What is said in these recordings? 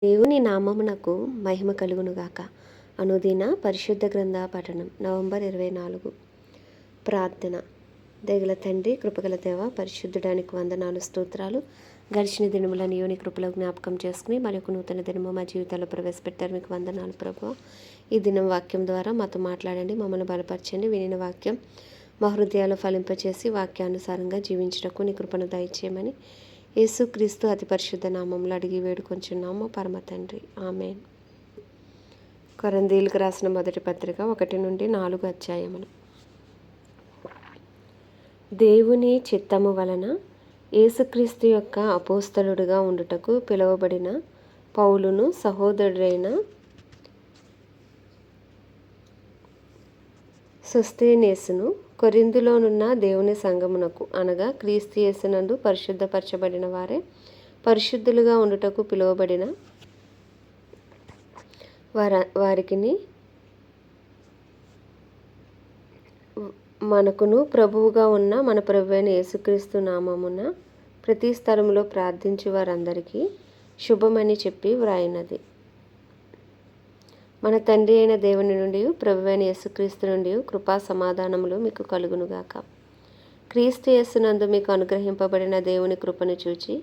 దేవుని నామమునకు మహిమ కలుగునుగాక. అనుదిన పరిశుద్ధ గ్రంథ పఠనం నవంబర్ 24. ప్రార్థన. దయగల తండ్రి, కృపగల దేవ, పరిశుద్ధుడానికి వందనాలు, స్తోత్రాలు. గడిచిన దినములను యోని కృపలో జ్ఞాపకం చేసుకుని మరి ఒక నూతన దినము మా జీవితాల్లో ప్రవేశపెట్టారు. మీకు వందనాలు ప్రభువా. ఈ దినం వాక్యం ద్వారా మాతో మాట్లాడండి, మమ్మల్ని బలపరచండి. వినిన వాక్యం మా హృదయాలు ఫలింపచేసి వాక్యానుసారంగా జీవించుటకు నీ కృపను దయచేయమని యేసుక్రీస్తు అతి పరిశుద్ధ నామంలో అడిగి వేడుకొంచున్నాము పరమ తండ్రి, ఆమేన్. కొరింథీయులకు రాసిన మొదటి పత్రిక 1 నుండి 4 అధ్యాయములు. దేవుని చిత్తము వలన యేసుక్రీస్తు యొక్క అపోస్తలుడుగా ఉండుటకు పిలువబడిన పౌలును, సహోదరుడైన సొస్తెనేసును, కొరింథులోనున్న దేవుని సంఘమునకు అనగా క్రీస్తు యేసునందు పరిశుద్ధపరచబడిన వారే, పరిశుద్ధులుగా ఉండుటకు పిలువబడిన వారికిని, మనకును ప్రభువుగా ఉన్న మన ప్రభువైన యేసుక్రీస్తు నామమున ప్రతి స్థలములో ప్రార్థించు వారందరికీ శుభమని చెప్పి వ్రాయినది. మన తండ్రి అయిన దేవుని నుండి, ప్రభువైన యేసుక్రీస్తు నుండి కృపా సమాధానములు మీకు కలుగునుగాక. క్రీస్తు యేసునందు మీకు అనుగ్రహింపబడిన దేవుని కృపను చూచి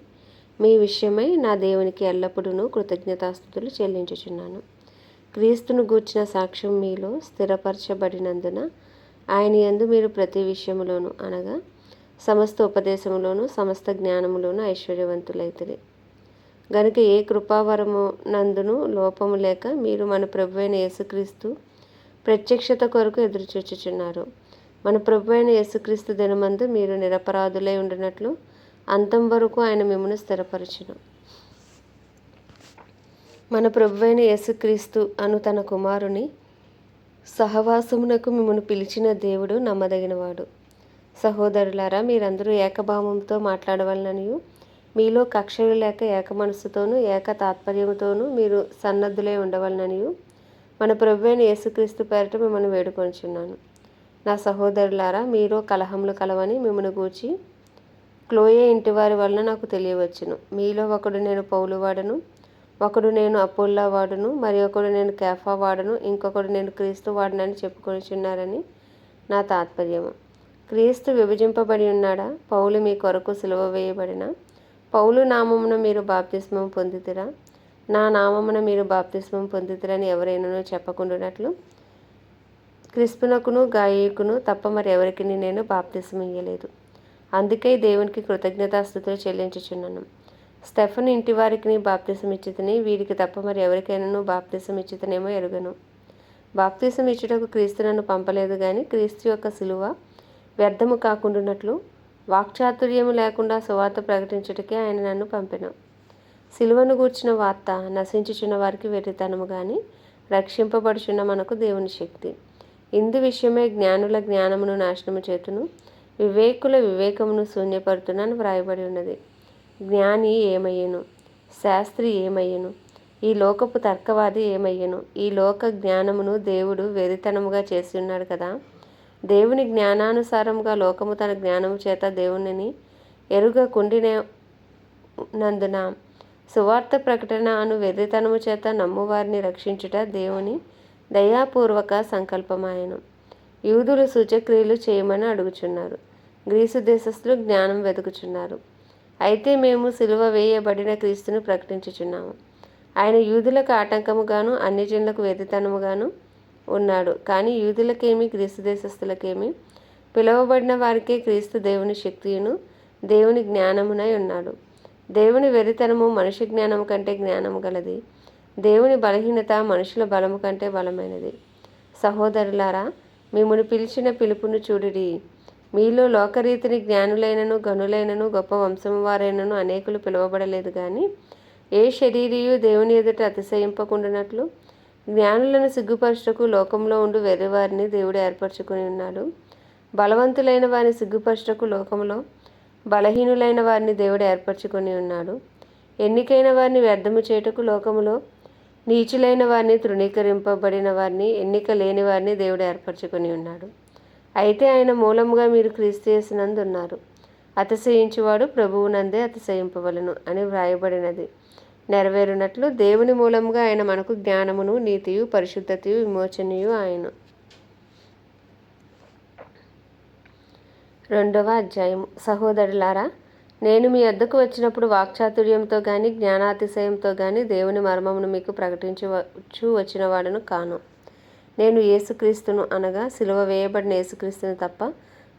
మీ విషయమై నా దేవునికి ఎల్లప్పుడూ కృతజ్ఞతాస్తుతులు చెల్లించుచున్నాను. క్రీస్తును గూర్చిన సాక్ష్యం మీలో స్థిరపరచబడినందున ఆయన యందు మీరు ప్రతి విషయములోను అనగా సమస్త ఉపదేశములోను సమస్త జ్ఞానములోను ఐశ్వర్యవంతులైతిరి. గనుక ఏ కృపావరము నందును లోపము లేక మీరు మన ప్రభువైన యేసుక్రీస్తు ప్రత్యక్షత కొరకు ఎదురుచూచుచున్నారు. మన ప్రభువైన యేసుక్రీస్తు దినమందు మీరు నిరపరాధులై ఉండినట్లు అంతం వరకు ఆయన మిమ్మును స్థిరపరచును. మన ప్రభువైన యేసుక్రీస్తు అను తన కుమారుని సహవాసమునకు మిమ్మును పిలిచిన దేవుడు నమ్మదగినవాడు. సహోదరులారా, మీరందరూ ఏకభావంతో మాట్లాడవలననియు మీలో కక్షలు లేక ఏక మనస్సుతోనూ ఏక తాత్పర్యముతోనూ మీరు సన్నద్ధులై ఉండవలననియు మన ప్రభువైన యేసుక్రీస్తు పేరట మిమ్మల్ని వేడుకొంచున్నాను. నా సహోదరులారా, మీలో కలహములు కలవని మిమ్మల్ని గూర్చి క్లోయే ఇంటివారి వలన నాకు తెలియవచ్చును. మీలో ఒకడు నేను పౌలు వాడను, ఒకడు నేను అపోల్లో వాడును, మరి ఒకడు నేను కేఫా వాడను, ఇంకొకడు నేను క్రీస్తు వాడనని చెప్పుకొనిచున్నారని నా తాత్పర్యము. క్రీస్తు విభజింపబడి ఉన్నాడా? పౌలు మీ కొరకు సిలువ వేయబడిన పౌలు నామమున మీరు బాప్తిస్మం పొందితిరా? నా నామమున మీరు బాప్తిస్మం పొందితిరని ఎవరైనానో చెప్పకుండానట్లు క్రిస్పునకును గాయకును తప్ప మరి ఎవరికి నేను బాప్తిస్మం ఇయ్యలేదు. అందుకే దేవునికి కృతజ్ఞతాస్తుతులు చెల్లించుచున్నాను. స్టెఫను ఇంటి వారికి బాప్తిసం ఇచ్చితిని, వీరికి తప్ప మరి ఎవరికైనాను బాప్తిసం ఇచ్చితనేమో ఎరుగను. బాప్తిసం ఇచ్చుటకు క్రీస్తు నన్ను పంపలేదు, కానీ క్రీస్తు యొక్క సిలువ వ్యర్థము కాకుండానట్లు వాక్చాతుర్యము లేకుండా సువార్త ప్రకటించుటకే ఆయన నన్ను పంపెను. సిలువను గూర్చిన వార్త నశించుచున్న వారికి వెర్రితనము, కానీ రక్షింపబడుచున్న మనకు దేవుని శక్తి. ఇందు విషయమే జ్ఞానుల జ్ఞానమును నాశనము చేతును, వివేకుల వివేకమును శూన్యపరుతునని వ్రాయబడి ఉన్నది. జ్ఞాని ఏమయ్యను? శాస్త్రి ఏమయ్యను? ఈ లోకపు తర్కవాది ఏమయ్యను? ఈ లోక జ్ఞానమును దేవుడు వెర్రితనముగా చేసి ఉన్నాడు కదా. దేవుని జ్ఞానానుసారముగా లోకము తన జ్ఞానము చేత దేవునిని ఎరుగకుండినందున సువార్త ప్రకటన అను వెర్రితనము చేత నమ్మువారిని రక్షించుట దేవుని దయాపూర్వక సంకల్పమాయను. యూదులు సూచక్రియలు చేయమని అడుగుచున్నారు, గ్రీసు దేశస్థులు జ్ఞానం వెతుకుచున్నారు. అయితే మేము సిలువ వేయబడిన క్రీస్తును ప్రకటించుచున్నాము. ఆయన యూదులకు ఆటంకముగాను అన్యజనులకు వెర్రితనముగాను ఉన్నాడు. కానీ యూదులకేమి గ్రీసు దేశస్థులకేమి పిలువబడిన వారికే క్రీస్తు దేవుని శక్తియును దేవుని జ్ఞానమునై ఉన్నాడు. దేవుని వెర్రితనము మనుష్య జ్ఞానము కంటే జ్ఞానము గలది, దేవుని బలహీనత మనుషుల బలము కంటే బలమైనది. సహోదరులారా, మిమ్మును పిలిచిన పిలుపును చూడుడి. మీలో లోకరీతిని జ్ఞానులైనను గనులైనను గొప్ప వంశము వారైనను అనేకులు పిలువబడలేదు, కానీ ఏ శరీరియు దేవుని ఎదుట అతిశయింపకుండానట్లు జ్ఞానులను సిగ్గుపరచుటకు లోకంలో ఉండు వెర్రివారిని దేవుడు ఏర్పరచుకుని ఉన్నాడు. బలవంతులైన వారిని సిగ్గుపరచుటకు లోకంలో బలహీనులైన వారిని దేవుడు ఏర్పరచుకొని ఉన్నాడు. ఎన్నికైన వారిని వ్యర్థము చేయుటకు లోకములో నీచులైన వారిని, తృణీకరింపబడిన వారిని, ఎన్నిక లేని వారిని దేవుడు ఏర్పరచుకొని ఉన్నాడు. అయితే ఆయన మూలముగా మీరు క్రీస్తు యేసునందు ఉన్నారు. అతిశయించువాడు ప్రభువునందే అతిశయింపవలెను అని వ్రాయబడినది. నెరవేరునట్లు దేవుని మూలముగా ఆయన మనకు జ్ఞానమును, నీతియు, పరిశుద్ధతయు, విమోచనయు ఆయన. 2వ అధ్యాయము. సహోదరులారా, నేను మీ వద్దకు వచ్చినప్పుడు వాక్చాతుర్యంతో గాని జ్ఞానాతిశయంతో గాని దేవుని మర్మమును మీకు ప్రకటించవచ్చు వచ్చిన వాడను కాను. నేను యేసుక్రీస్తును అనగా సిలువ వేయబడిన యేసుక్రీస్తును తప్ప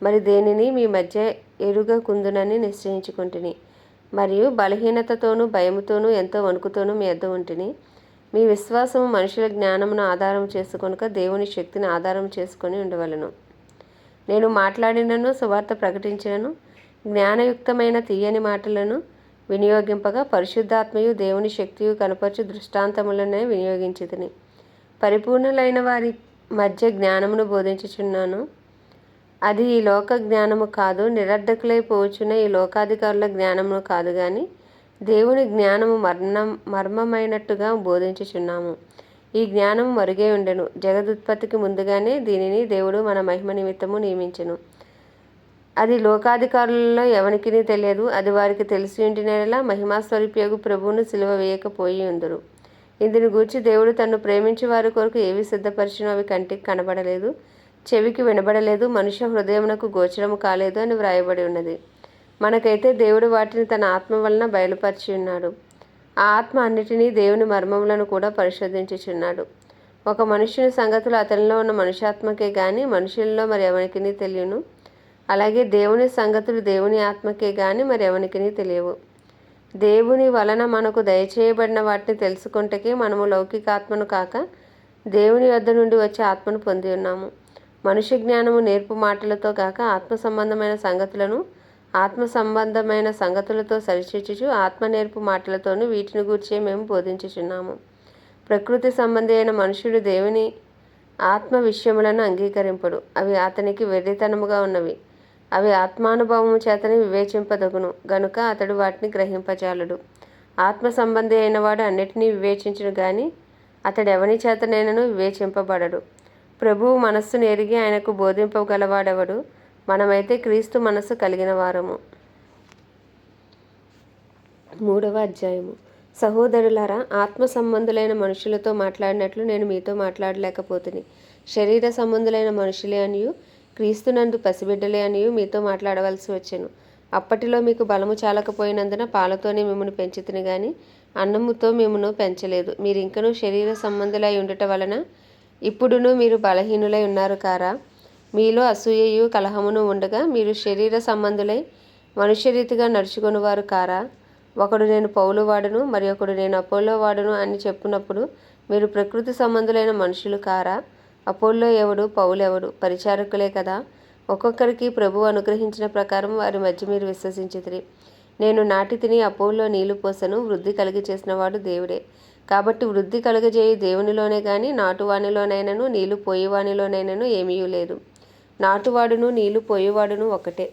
మరి దేనిని మీ మధ్య ఎరుగకుందునని నిశ్చయించుకుంటుని. మరియు బలహీనతతోనూ భయముతోనూ ఎంతో వణుకుతోనూ మీ వద్ద ఉంటిని. మీ విశ్వాసము మనుషుల జ్ఞానమును ఆధారం చేసుకొనక దేవుని శక్తిని ఆధారం చేసుకొని ఉండవలను. నేను మాట్లాడినను సువార్త ప్రకటించినను జ్ఞానయుక్తమైన తీయని మాటలను వినియోగింపగా పరిశుద్ధాత్మయు దేవుని శక్తియు కనపరచు దృష్టాంతములనే వినియోగించితిని. పరిపూర్ణులైన వారి మధ్య జ్ఞానమును బోధించుచున్నాను. అది ఈ లోక జ్ఞానము కాదు, నిరర్ధకులై పోవచ్చున్న ఈ లోకాధికారుల జ్ఞానమును కాదు గాని దేవుని జ్ఞానము మర్మమైనట్టుగా బోధించుచున్నాము. ఈ జ్ఞానము మరుగై ఉండెను. జగదుత్పత్తికి ముందుగానే దీనిని దేవుడు మన మహిమ నిమిత్తము నియమించెను. అది లోకాధికారులలో ఎవనికిని తెలియదు. అది వారికి తెలిసి ఉండినలా మహిమాస్వరూపియగు ప్రభువును సిలువ వేయకపోయి ఉందురు. ఇందుని గూర్చి దేవుడు తన్ను ప్రేమించి వారి కొరకు ఏవి సిద్ధపరిచినో అవి కంటికి కనబడలేదు, చెవికి వినబడలేదు, మనుష్య హృదయమునకు గోచరము కాలేదు అని వ్రాయబడి ఉన్నది. మనకైతే దేవుడు వాటిని తన ఆత్మ వలన బయలుపరిచి ఉన్నాడు. ఆ ఆత్మ అన్నిటినీ దేవుని మర్మములను కూడా పరిశోధించుచున్నాడు. ఒక మనుష్యుని సంగతులు అతనిలో ఉన్న మనుష్యాత్మకే గాని మనుషుల్లో మరి ఎవరికిని తెలియను. అలాగే దేవుని సంగతులు దేవుని ఆత్మకే గాని మరి ఎవరికిని తెలియవు. దేవుని వలన మనకు దయచేయబడిన వాటిని తెలుసుకుంటకే మనము లౌకికాత్మను కాక దేవుని వద్ద నుండి వచ్చే ఆత్మను పొంది ఉన్నాము. మనుష్య జ్ఞానము నేర్పు మాటలతో కాక ఆత్మ సంబంధమైన సంగతులతో సరిచూచుచు ఆత్మ నేర్పు మాటలతోనూ వీటిని గూర్చే మేము బోధించుచున్నాము. ప్రకృతి సంబంధి అయిన మనుష్యుడు దేవుని ఆత్మ విషయములను అంగీకరింపడు. అవి అతనికి వెర్రితనముగా ఉన్నవి. అవి ఆత్మానుభవము చేతనే వివేచింపదగును గనుక అతడు వాటిని గ్రహింపజాలడు. ఆత్మ సంబంధి అయిన వాడు అన్నిటినీ వివేచించును గాని అతడెవని చేతనైనను వివేచింపబడడు. ప్రభువు మనస్సును ఎరిగి ఆయనకు బోధింపగలవాడెవడు? మనమైతే క్రీస్తు మనస్సు కలిగిన వారము. 3వ అధ్యాయము. సహోదరులారా, ఆత్మ సంబంధులైన మనుషులతో మాట్లాడినట్లు నేను మీతో మాట్లాడలేకపోతుని. శరీర సంబంధులైన మనుషులే అనియు క్రీస్తునందు పసిబిడ్డలే అనియు మీతో మాట్లాడవలసి వచ్చెను. అప్పటిలో మీకు బలము చాలకపోయినందున పాలతోనే మిమ్మను పెంచితిని గాని అన్నముతో మిమ్మను పెంచలేదు. మీరింకనూ శరీర సంబంధులై ఉండుట వలన ఇప్పుడును మీరు బలహీనులై ఉన్నారు కారా? మీలో అసూయయు కలహమును ఉండగా మీరు శరీర సంబంధులై మనుష్యరీతిగా నడుచుకొనువారు కారా? ఒకడు నేను పౌలు వాడును, మరి ఒకడు నేను అపోల్లో వాడును అని చెప్పునప్పుడు మీరు ప్రకృతి సంబంధులైన మనుషులు కారా? అపోల్లో ఎవడు, పౌలు ఎవడు? పరిచారకులే కదా. ఒక్కొక్కరికి ప్రభువు అనుగ్రహించిన ప్రకారం వారి మధ్య మీరు విశ్వసించితిరి. నేను నాటి తిని, అపోల్లో నీళ్లు పోసెను, వృద్ధి కలిగి చేసినవాడు దేవుడే. కాబట్టి వృద్ధి కలుగజేయు దేవునిలోనే గాని నాటువానిలోనైనను నీళ్లు పోయేవానిలోనైనను ఏమీ లేదు. నాటువాడును నీళ్లు పోయేవాడును ఒకటే.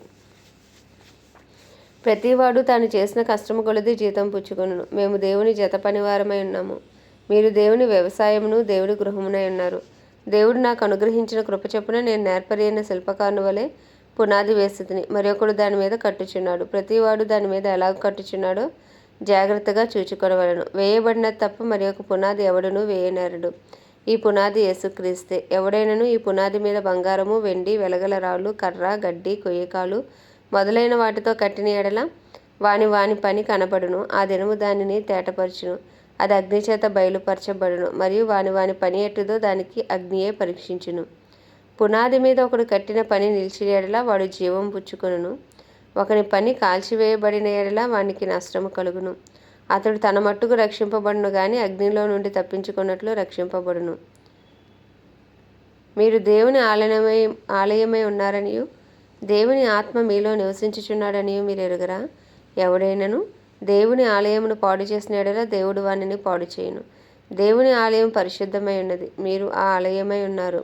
ప్రతివాడు తాను చేసిన కష్టము కొలది జీతం పుచ్చుకొనును. మేము దేవుని జత పనివారమై ఉన్నాము. మీరు దేవుని వ్యవసాయమును దేవుని గృహమునై ఉన్నారు. దేవుడు నాకు అనుగ్రహించిన కృప చొప్పున నేను నేర్పరి అయిన శిల్పకారుని వలె పునాది వేసితిని, మరి ఒకడు దాని మీద కట్టుచున్నాడు. ప్రతివాడు దాని మీద ఎలాగ కట్టుచున్నాడో జాగ్రత్తగా చూచుకొనవలెను. వేయబడినది తప్ప మరి ఒక పునాది ఎవడునూ వేయనేరడు. ఈ పునాది యేసుక్రీస్తే. ఎవడైనను ఈ పునాది మీద బంగారము, వెండి, వెలగల రాళ్ళు, కర్ర, గడ్డి, కొయ్యకాలు మొదలైన వాటితో కట్టిన ఎడల వాని పని కనబడును. ఆ దినము దానిని తేటపరచును. అది అగ్నిచేత బయలుపరచబడును. మరియు వాని పని ఎట్టుదో దానికి అగ్నియే పరీక్షించును. పునాది మీద ఒకడు కట్టిన పని నిలిచిన ఎడల వాడు జీవం పుచ్చుకొనును. ఒకని పని కాల్చివేయబడిన ఎడల వానికి నష్టము కలుగును. అతడు తన మట్టుకు రక్షింపబడును గాని అగ్నిలో నుండి తప్పించుకున్నట్లు రక్షింపబడును. మీరు దేవుని ఆలయమై ఉన్నారనియు దేవుని ఆత్మ మీలో నివసించుచున్నాడనియు మీరు ఎరుగరా? ఎవడైనను దేవుని ఆలయమును పాడు చేసిన ఎడల దేవుడు వానిని పాడు చేయును. దేవుని ఆలయం పరిశుద్ధమై ఉన్నది, మీరు ఆ ఆలయమై ఉన్నారు.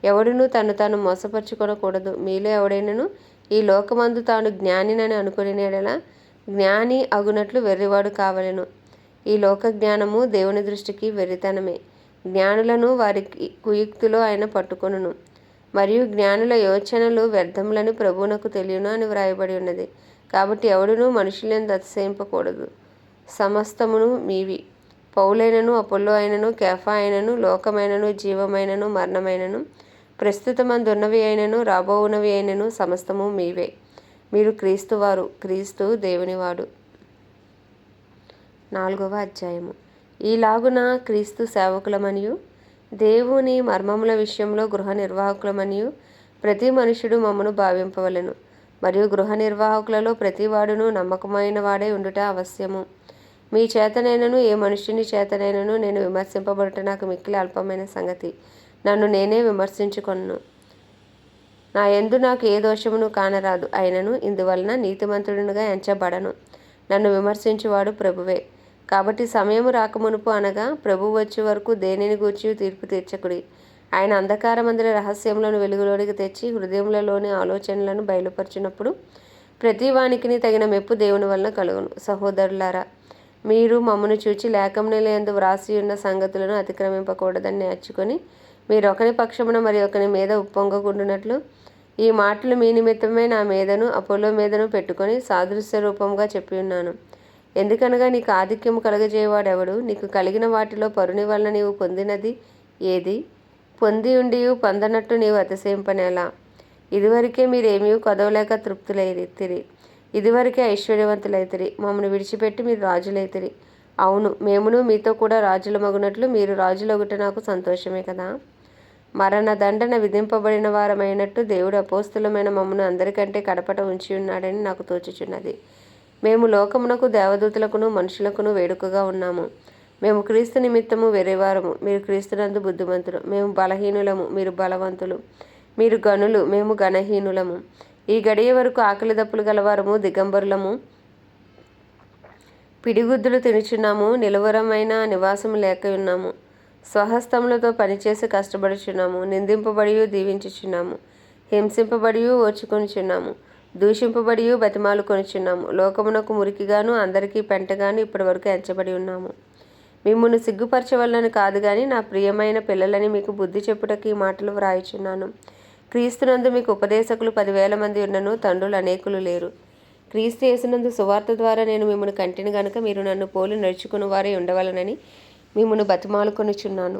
ఎవడునూ తాను మోసపరుచుకొనకూడదు. మీలో ఎవడైనను ఈ లోకమందు తాను జ్ఞానినని అనుకుని ఎడల జ్ఞాని అగునట్లు వెర్రివాడు కావలెను. ఈ లోక జ్ఞానము దేవుని దృష్టికి వెర్రితనమే. జ్ఞానులను వారికి కుయుక్తిలో ఆయన పట్టుకొనును. మరియు జ్ఞానుల యోచనలు వ్యర్థములని ప్రభువునకు తెలియను అని వ్రాయబడి ఉన్నది. కాబట్టి ఎవడునూ మనుషులను అతిశయింపకూడదు. సమస్తమును మీవి. పౌలైనను, అపొల్లో అయినను, కేఫా అయినను, లోకమైనను, జీవమైనను, మరణమైనను, ప్రస్తుతమందున్నవి అయినను, రాబోవునవి అయినను సమస్తము మీవే. మీరు క్రీస్తువారు, క్రీస్తు దేవునివాడు. 4వ అధ్యాయము. ఈలాగున క్రీస్తు సేవకులమనియు దేవుని మర్మముల విషయంలో గృహ నిర్వాహకులమనియు ప్రతి మనుష్యుడు మమ్మను భావింపవలెను. మరియు గృహ నిర్వాహకులలో ప్రతివాడును నమ్మకమైన వాడై ఉండుట అవశ్యము. మీ చేతనైనను ఏ మనుష్యుని చేతనైనను నేను విమర్శింపబడుట నాకు మిక్కిలి అల్పమైన సంగతి. నన్ను నేనే విమర్శించుకొను. నా యందు నాకు ఏ దోషమును కానరాదు. అయినను ఇందువలన నీతిమంతుడినిగా ఎంచబడను. నన్ను విమర్శించువాడు ప్రభువే. కాబట్టి సమయము రాకమునుపు, అనగా ప్రభువు వచ్చే వరకు దేనిని గూర్చి తీర్పు తీర్చకుడి. ఆయన అంధకారమందుల రహస్యములను వెలుగులోనికి తెచ్చి హృదయములలోని ఆలోచనలను బయలుపరిచినప్పుడు ప్రతి వానికిని తగిన మెప్పు దేవుని వలన కలుగును. సహోదరులారా, మీరు మమ్మను చూచి లేఖనముల యందు వ్రాసియున్న సంగతులను అతిక్రమింపకూడదని నేర్చుకొని మీరు ఒకని పక్షమున మరి ఒకని మీద ఉప్పొంగకుండునట్లు ఈ మాటలు మీ నిమిత్తమే నా మీదను అపోలో మీదను పెట్టుకొని సాదృశ్య రూపంగా చెప్పి ఉన్నాను. ఎందుకనగా నీకు ఆధిక్యము కలగజేయవాడెవడు? నీకు కలిగిన వాటిలో పరుని వలన నీవు పొందినది ఏది? పొంది ఉండి పొందనట్టు నీవు అతిశయింపనేలా? ఇదివరకే మీరేమీ కొదవలేక తృప్తులైతిరి. ఇదివరకే ఐశ్వర్యవంతులైతిరి. మమ్మను విడిచిపెట్టి మీరు రాజులైతిరి. అవును, మేమును మీతో కూడా రాజులమగునట్లు మీరు రాజులగుట నాకు సంతోషమే కదా. మరణ దండన విధింపబడిన వారమైనట్టు దేవుడు అపోస్తులమైన మమ్మను అందరికంటే కడపట ఉంచి ఉన్నాడని నాకు తోచుచున్నది. మేము లోకమునకు, దేవదూతలకును, మనుషులకును వేడుకగా ఉన్నాము. మేము క్రీస్తు నిమిత్తము వెర్రివారము, మీరు క్రీస్తునందు బుద్ధిమంతులు. మేము బలహీనులము, మీరు బలవంతులు. మీరు గనులు, మేము గణహీనులము. ఈ గడియ వరకు ఆకలి దప్పులు గలవారము, దిగంబరులము, పిడిగుద్దులు తినుచున్నాము, నిలువరమైన నివాసము లేక ఉన్నాము. స్వహస్తములతో పనిచేసి కష్టపడుచున్నాము. నిందింపబడి దీవించుచున్నాము. హింసింపబడి ఓర్చుకొనిచున్నాము. దూషింపబడి బతిమాలు కొనుచున్నాము. లోకమునకు మురికిగాను అందరికీ పెంటగాను ఇప్పటి వరకు ఎంచబడి ఉన్నాము. మిమ్మును సిగ్గుపరచవలని కాదు గాని నా ప్రియమైన పిల్లలని మీకు బుద్ధి చెప్పుటకు ఈ మాటలు వ్రాయుచున్నాను. క్రీస్తునందు మీకు ఉపదేశకులు 10,000 మంది ఉన్నను, తండ్రులు అనేకులు లేరు. క్రీస్తు యేసునందు సువార్త ద్వారా నేను మిమ్మల్ని కంటిని గనుక మీరు నన్ను పోలి నడుచుకుని వారే ఉండవలనని మిమ్మను బతిమాలుకొనుచున్నాను.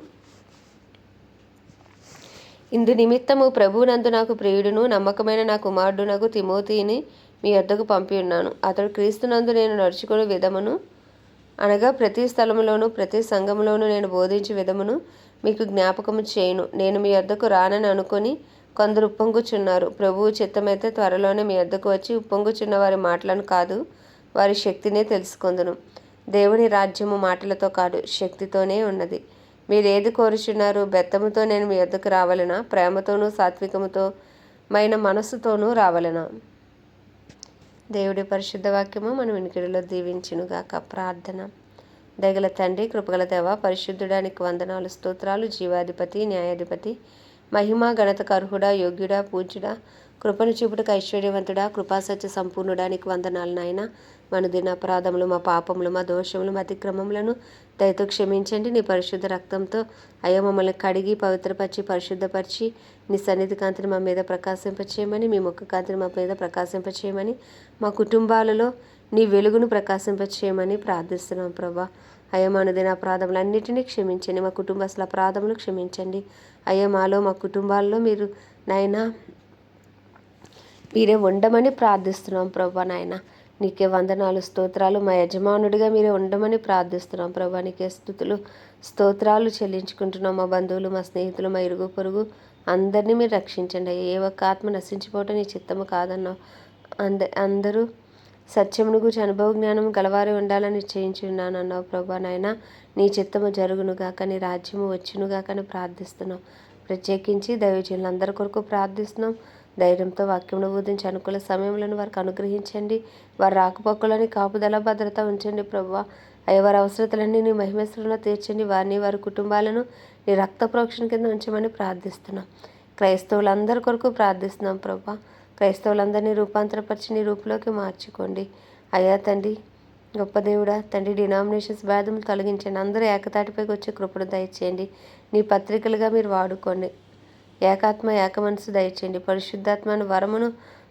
ఇందు నిమిత్తము ప్రభువునందు నాకు ప్రియుడును నమ్మకమైన నా కుమారుడునగు తిమోతిని మీ వద్దకు పంపి ఉన్నాను. అతడు క్రీస్తునందు నేను నడుచుకుని విధమును, అనగా ప్రతి స్థలములోను ప్రతి సంఘములోను నేను బోధించే విధమును మీకు జ్ఞాపకము చేయును. నేను మీ వద్దకు రానని అనుకొని కొందరు ఉప్పొంగుచున్నారు. ప్రభువు చిత్తమైతే త్వరలోనే మీ వద్దకు వచ్చి ఉప్పొంగుచున్న వారి మాటలను కాదు, వారి శక్తినే తెలుసుకొందును. దేవుని రాజ్యము మాటలతో కాదు, శక్తితోనే ఉన్నది. మీరేది కోరుచున్నారు? బెత్తముతో నేను మీ వద్దకు రావలెనా? ప్రేమతోనూ సాత్వికముతో మైన మనస్సుతోనూ రావలెనా? దేవుడి పరిశుద్ధ వాక్యము మన వినికిడిలో దీవించునుగాక. ప్రార్థన. దయగల తండ్రి, కృపగల దేవ, పరిశుద్ధుడానికి వందనాలు, స్తోత్రాలు. జీవాధిపతి, న్యాయాధిపతి, మహిమా ఘనతకు అర్హుడా, యోగ్యుడా, పూజ్యుడా, కృపను చూపుటకు ఐశ్వర్యవంతుడా, కృపాసత్య సంపూర్ణుడానికి వందనాలు నాయన. మన దిన అపరాధములు, మా పాపములు, మా దోషములు, మా అతిక్రమములను దయతో క్షమించండి. నీ పరిశుద్ధ రక్తంతో అయ్యా మమ్మల్ని కడిగి పవిత్రపరిచి పరిశుద్ధపరిచి నీ సన్నిధి కాంతిని మా మీద ప్రకాశింపచేయమని, మీ ముఖ కాంతిని మా మీద ప్రకాశింపచేయమని, మా కుటుంబాలలో నీ వెలుగును ప్రకాశింపచేయమని ప్రార్థిస్తున్నాం ప్రభా. అయ్యా మన దిన అపరాధములన్నిటినీ క్షమించండి. మా కుటుంబస్తుల అపరాధములు క్షమించండి. అయ్యా మాలో, మా కుటుంబాల్లో మీరు నాయన మీరే ఉండమని ప్రార్థిస్తున్నాం ప్రభా. నాయన నీకే వందనాలు, స్తోత్రాలు. మా యజమానుడిగా మీరే ఉండమని ప్రార్థిస్తున్నాం ప్రభా. నీకే స్తుతులు, స్తోత్రాలు చెల్లించుకుంటున్నాం. మా బంధువులు, మా స్నేహితులు, మా ఇరుగు పొరుగు అందరినీ మీరు రక్షించండి. ఏ ఒక్క ఆత్మ నశించిపోవటం నీ చిత్తము కాదన్నావు. అందరూ సత్యమును గురించి అనుభవ జ్ఞానం గలవారే ఉండాలని నిశ్చయించున్నాను అన్నావు ప్రభా. నాయన నీ చిత్తము జరుగునుగాక, నీ రాజ్యము వచ్చునుగాక అని ప్రార్థిస్తున్నాం. ప్రత్యేకించి దైవజనులందరి కొరకు ప్రార్థిస్తున్నాం. ధైర్యంతో వాక్యమును బోధించి అనుకూల సమయంలో వారికి అనుగ్రహించండి. వారి రాకపోకలని కాపుదల భద్రత ఉంచండి ప్రభువా. అయ్యా వారి అవసరతలన్నీ నీ మహిమేశ్వరంలో తీర్చండి. వారిని, వారి కుటుంబాలను నీ రక్త ప్రోక్షణ కింద ఉంచమని ప్రార్థిస్తున్నాం. క్రైస్తవులందరి కొరకు ప్రార్థిస్తున్నాం ప్రభా. క్రైస్తవులందరినీ రూపాంతరపరిచి నీ రూపులోకి మార్చుకోండి. అయ్యా తండ్రి, గొప్ప దేవుడా తండ్రి, డినామినేషన్స్ భేదములు తొలగించండి. అందరూ ఏకతాటిపైకి వచ్చే కృపను దయచేయండి. నీ పత్రికలుగా మీరు వాడుకోండి. ఏకాత్మ, ఏక మనసు దయచేయండి. పరిశుద్ధాత్మను వరమును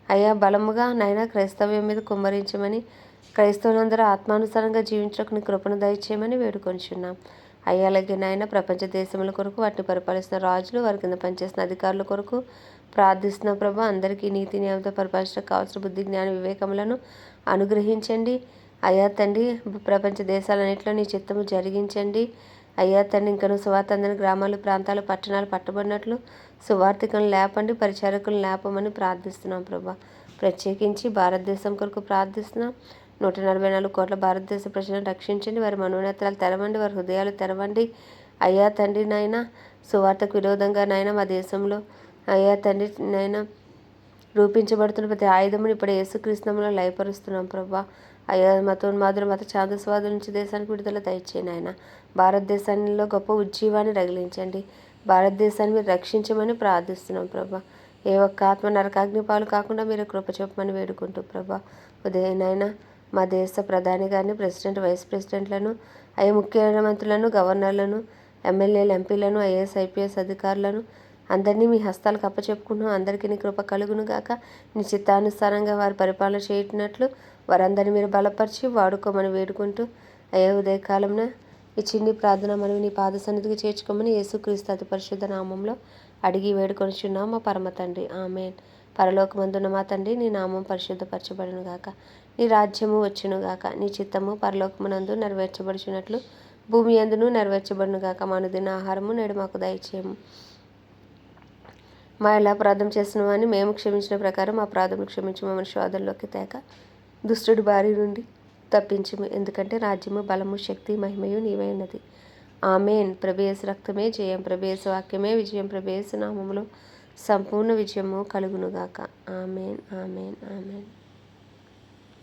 అయ్యా బలముగా నాయన క్రైస్తవ్యం మీద కుమ్మరించమని క్రైస్తవులందరూ ఆత్మానుసారంగా జీవించడానికి నీ కృపను దయచేయమని వేడుకొనిచున్నాం. అయ్యా అలాగే నాయన ప్రపంచ దేశముల కొరకు వాటిని పరిపాలిస్తున్న రాజులు వారి కింద పనిచేసిన అధికారుల కొరకు ప్రార్థిస్తున్న ప్రభు అందరికీ నీతి న్యాయంతో పరిపాలించడానికి కావాల్సిన బుద్ధి జ్ఞాన వివేకములను అనుగ్రహించండి. అయ్యా తండ్రి ప్రపంచ దేశాలన్నింటిలో నీ చిత్తము జరిగించండి. అయ్యా తండ్రి ఇంకను సువార్త అందని గ్రామాలు ప్రాంతాలు పట్టణాలు పట్టబడినట్లు సువార్థికులను లేపండి, పరిచారకులను లేపమని ప్రార్థిస్తున్నాం ప్రభా. ప్రత్యేకించి భారతదేశం కొరకు ప్రార్థిస్తున్నాం. 144 కోట్ల భారతదేశ ప్రజలను రక్షించండి. వారి మనోనేత్రాలు తెరవండి, వారి హృదయాలు తెరవండి. అయ్యా తండ్రి నాయన సువార్తకు విరోధంగా నాయన మా దేశంలో అయ్యా తండ్రి నాయన రూపించబడుతున్న ప్రతి ఆయుధమును ఇప్పుడు యేసుక్రీస్తునామములో లయపరుస్తున్నాం ప్రభా. అయ్యా మతోన్మాదులు మత ఛాందస్వాదుల నుంచి దేశానికి విడుదల దయచేయండి ఆయన. భారతదేశంలో గొప్ప ఉజ్జీవాన్ని రగిలించండి. భారతదేశాన్ని మీరు రక్షించమని ప్రార్థిస్తున్నాం ప్రభా. ఏ ఒక్క ఆత్మ నరకాగ్ని పాలు కాకుండా మీరు కృప చూపమని వేడుకుంటూ ప్రభా. ఉదయనైనా మా దేశ ప్రధాని గారిని, ప్రెసిడెంట్, వైస్ ప్రెసిడెంట్లను, అయ్యా ముఖ్యమంత్రులను, గవర్నర్లను, ఎమ్మెల్యేలు, ఎంపీలను, ఐఏఎస్ ఐపీఎస్ అధికారులను అందరినీ మీ హస్తాలకు అప్పచెప్పుకుంటూ అందరికీ నీ కృప కలుగును గాక. నీ చిత్తానుసారంగా వారు పరిపాలన చేయనట్లు వారందరినీ మీరు బలపరిచి వాడుకోమని వేడుకుంటూ అయ్యా ఉదయకాలంన ఈ చిన్ని ప్రార్థన మనం నీ పాద సన్నిధికి చేర్చుకోమని యేసుక్రీస్తు అతి పరిశుద్ధ నామంలో అడిగి వేడుకొనిచున్నాం మా పరమ తండ్రి. ఆమెన్. పరలోకమందున్న మా తండ్రి నీ నామం పరిశుద్ధపరచబడును గాక. నీ రాజ్యము వచ్చును గాక. నీ చిత్తము పరలోకమునందు నెరవేర్చబడుచున్నట్లు భూమి యందును నెరవేర్చబడును గాక. మా అనుదిన ఆహారము నేడు మాకు దయచేయము. మా ఎలా అపరాధం చేసిన వారిని మేము క్షమించిన ప్రకారం మా అపరాధములు క్షమించి మమ్మల్ని శోధనలోకి తేక దుష్టుడి బారి నుండి తప్పించము. ఎందుకంటే రాజ్యము, బలము, శక్తి, మహిమయు నీవే ఉన్నది. ఆమెన్. ప్రభు రక్తమే జయం, ప్రభు వాక్యమే విజయం, ప్రభు నామములో సంపూర్ణ విజయము కలుగునుగాక. Amen, amen, amen.